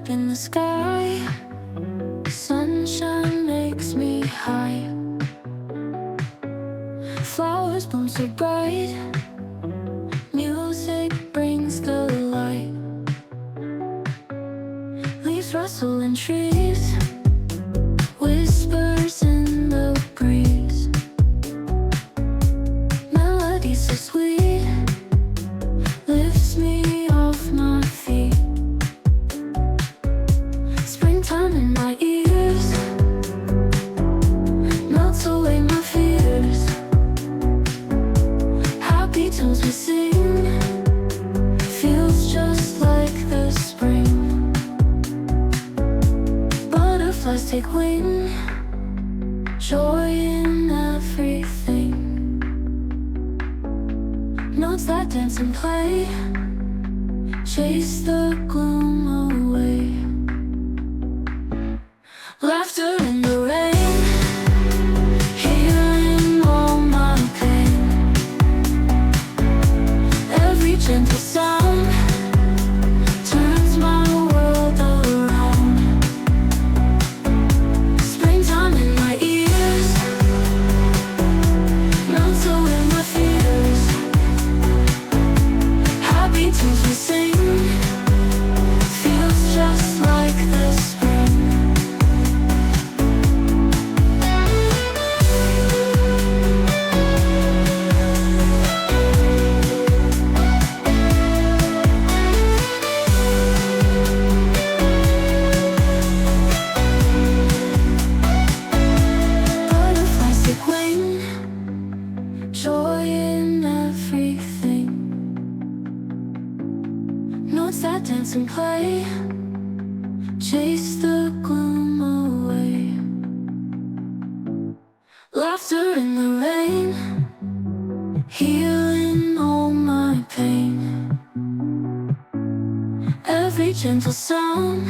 up in the sky. Sunshine makes me high. Flowers bloom so bright. Music brings the light. Leaves rustle in trees. Whispers in the breeze. Melody so sweet lifts me off my feet. Springtime in my ears melts away my fears. Happy tunes we sing feels just like the spring. Butterflies take wing, joy in everything. Notes that dance and play chase the gloom away. Laughter in the rain, healing all my pain. Every gentle sound turns my world around. Springtime in my ears melts away my fears. Happy tunes we sing feels just like the spring. Butterflies take wing, joy in everything. Notes that dance and play chase the gloom away. Laughter in the rain, healing all my pain. Every gentle sound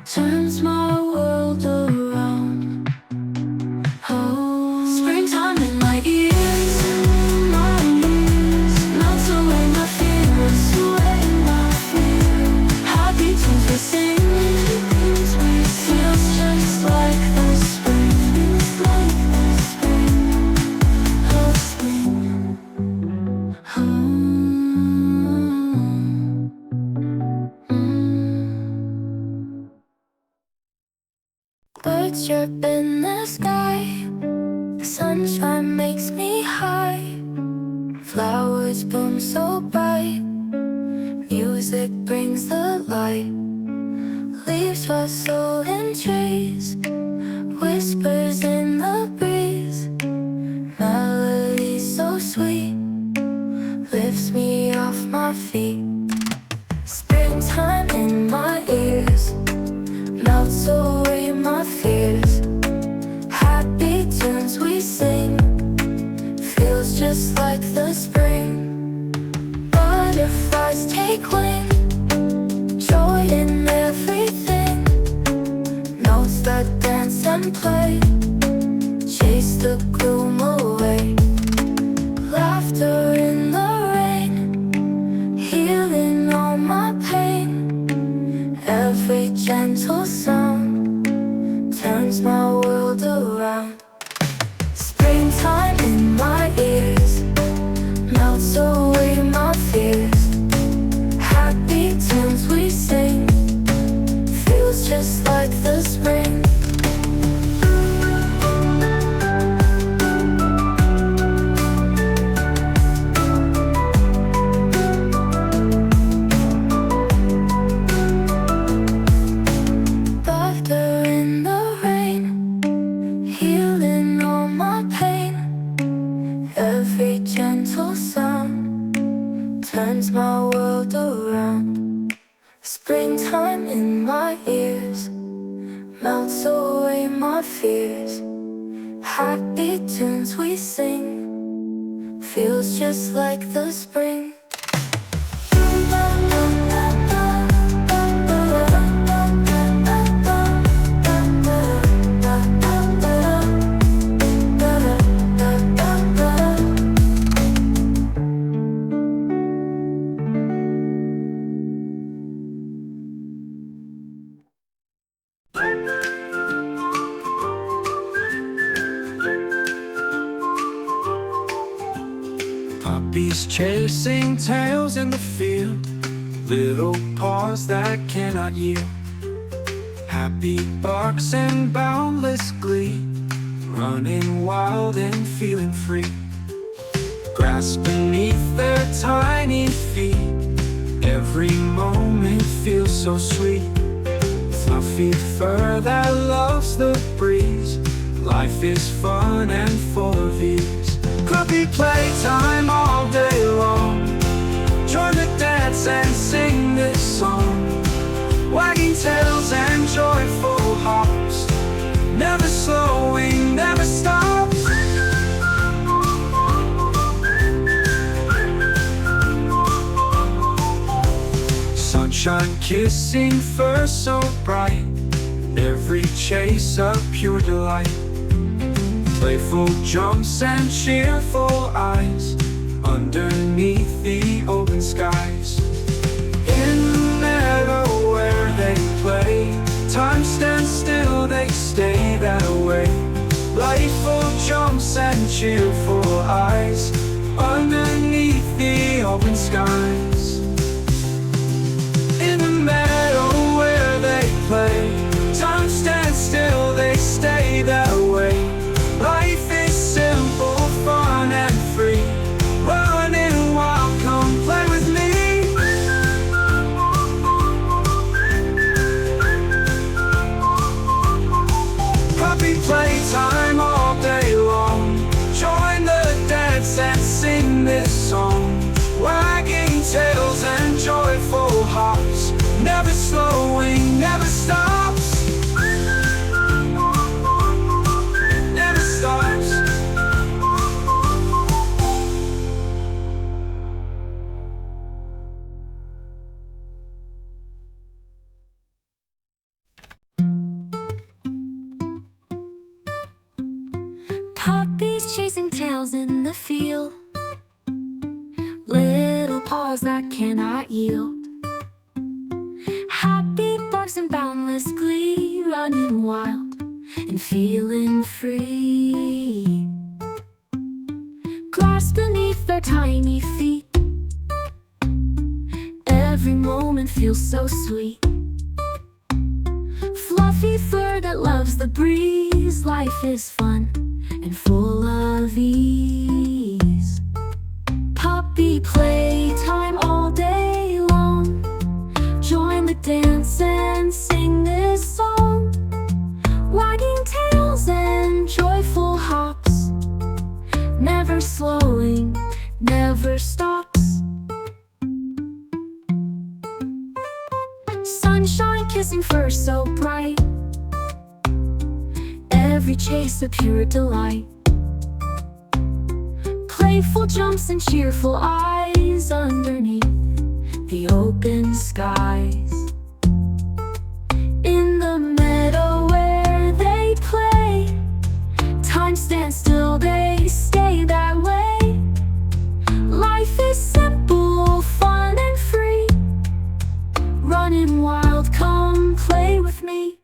turns my world around. Oh, springtime in my ears melts away my fears, away my fears. Happy tunes we sing feels just like the spring, like the spring, oh spring. Birds chirp in the sky. Sunshine makes me high. Flowers bloom so bright. Music brings the light. Leaves rustle in trees. Whispers in the breeze. Melody so sweet lifts me off my feet. Springtime in my ears melts away my fears. Happy tunes we sing feels just like the spring. Butterflies take wing, joy in everything. Notes that dance and play chase the gloom away. Laughter in the rain, healing all my pain. Every gentle sound turns my world around. Springtime in my ears melts away my fears. Happy tunes we sing feels just like the spring. Laughter in the rain, healing all my pain. Every gentle sound turns my world around. Springtime in my ears melts away my fears. Happy tunes we sing feels just like the spring. Puppies chasing tails in the field, little paws that cannot yield. Happy barks and boundless glee, running wild and feeling free. Grass beneath their tiny feet, every moment feels so sweet. Fluffy fur that loves the breeze, life is fun and full of ease. Puppy playtime all day long, join the dance and sing this song. Wagging tails and joyful hops, never slowing, never stops. Sunshine kissing fur so bright, every chase a pure delight. Playful jumps and cheerful eyes, underneath the open skies. In the meadow where they play, time stands still, they stay that way. Playful jumps and cheerful eyes, underneath the open skies. In the meadow where they play, time stands still, they stay that way. Life is simple, fun and free, running wild, come play with me. Puppy playtime all day long, join the dance and sing this song. Wagging tails and joyful hops, never slowing, never stops. Never stops. Puppies chasing tails in the field, little paws that cannot yield. Happy barks and boundless glee, running wild and feeling free. Grass beneath their tiny feet, every moment feels so sweet. Fluffy fur that loves the breeze, life is fun and full of ease. Puppy playtime all day long, join the dance and sing this song. Wagging tails and joyful hops, never slowing, never stops. Sunshine kissing fur so bright, every chase a pure delight. Playful jumps and cheerful eyes, underneath the open skies. In the meadow where they play, time stands still, they stay that way. Life is simple, fun and free, running wild, come play with me.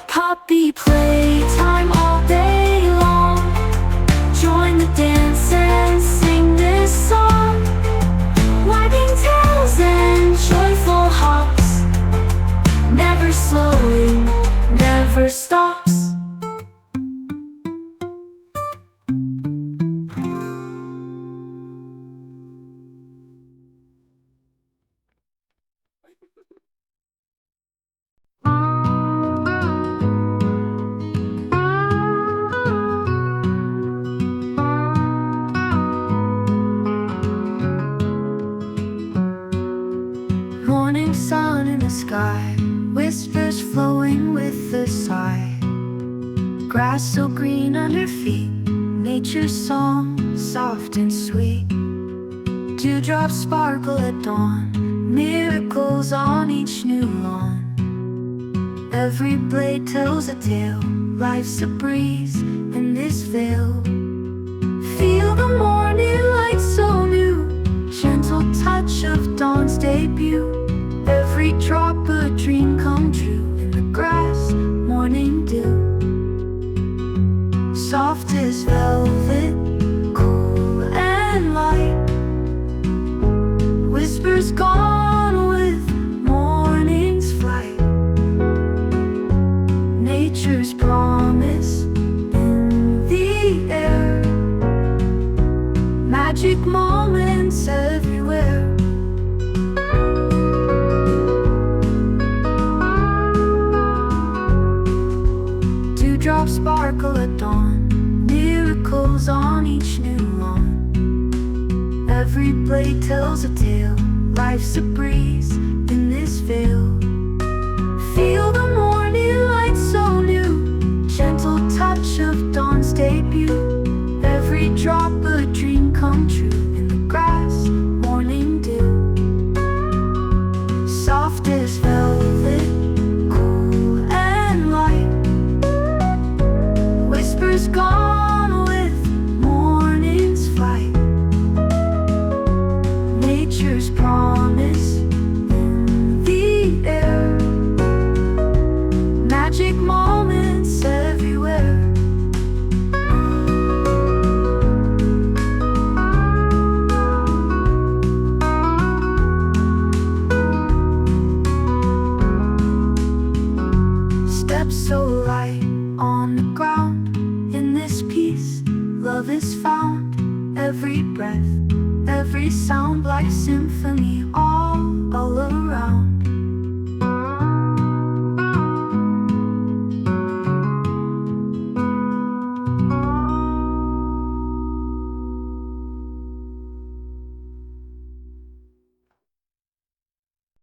Puppy playtime all day long, join the dance and sing this song. Wagging tails and joyful hops, never slowing, never stops. Morning sun in the sky, whispers flowing with the sigh. Grass so green under feet, nature's song soft and sweet. Dewdrops sparkle at dawn, miracles on each new lawn. Every blade tells a tale, life's a breeze in this vale. Feel the morning light Every drop a dream come true in the grass, morning dew. Soft as velvet, cool and light. Whispers gone with morning's flight. Nature's promise in the air. Magic moments everywhere. Dewdrops sparkle at dawn, miracles on each new lawn. Every blade tells a tale, life's a breeze in this vale. Feel the morning light so new, gentle touch of dawn's debut. Every drop a dream come true in the grass, morning dew. Soft as velvet, cool and light. Whispers gone with morning's flight. Nature's promise in the air. Magic moments everywhere. Steps so light on the ground. In this peace, love is found. Every breath, every sound like symphony.